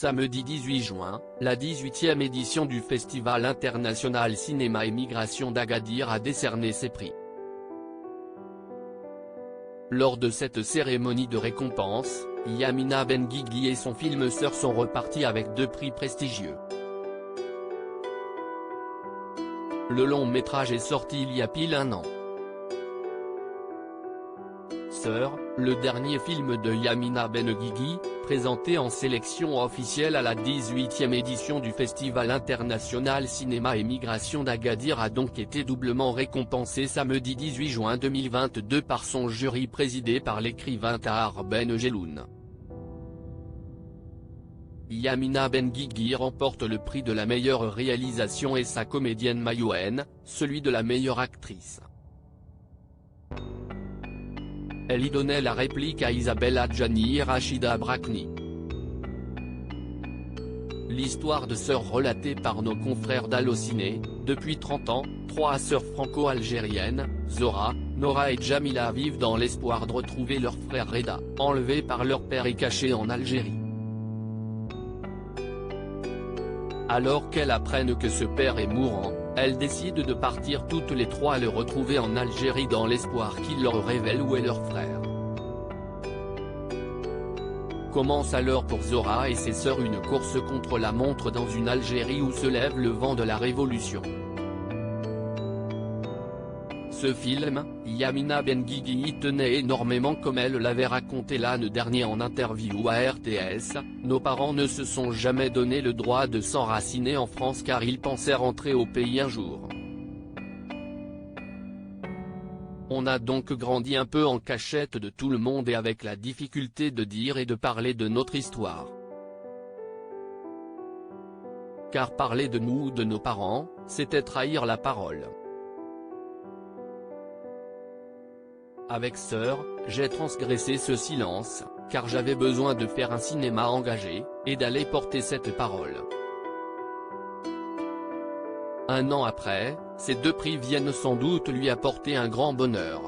Samedi 18 juin, la 18e édition du Festival international Cinéma et Migration d'Agadir a décerné ses prix. Lors de cette cérémonie de récompense, Yamina Benguigui et son film Sœur sont repartis avec 2 prix prestigieux. Le long métrage est sorti il y a pile un an. Sœur, le dernier film de Yamina Benguigui, présenté en sélection officielle à la 18e édition du Festival international Cinéma et Migration d'Agadir, a donc été doublement récompensé samedi 18 juin 2022 par son jury présidé par l'écrivain Tahar Ben Jelloun. Yamina Benguigui remporte le prix de la meilleure réalisation et sa comédienne mayoenne, celui de la meilleure actrice. Elle y donnait la réplique à Isabelle Adjani et Rachida Brakni. L'histoire de Sœur relatée par nos confrères d'Allociné. Depuis 30 ans, 3 sœurs franco-algériennes, Zora, Nora et Jamila, vivent dans l'espoir de retrouver leur frère Reda, enlevé par leur père et caché en Algérie. Alors qu'elles apprennent que ce père est mourant, elles décident de partir toutes les 3 le retrouver en Algérie dans l'espoir qu'il leur révèle où est leur frère. Commence alors pour Zora et ses sœurs une course contre la montre dans une Algérie où se lève le vent de la révolution. Ce film, Yamina Benguigui y tenait énormément, comme elle l'avait raconté l'année dernière en interview à RTS. Nos parents ne se sont jamais donné le droit de s'enraciner en France car ils pensaient rentrer au pays un jour. On a donc grandi un peu en cachette de tout le monde et avec la difficulté de dire et de parler de notre histoire. Car parler de nous ou de nos parents, c'était trahir la parole. Avec Sœur, j'ai transgressé ce silence, car j'avais besoin de faire un cinéma engagé, et d'aller porter cette parole. Un an après, ces 2 prix viennent sans doute lui apporter un grand bonheur.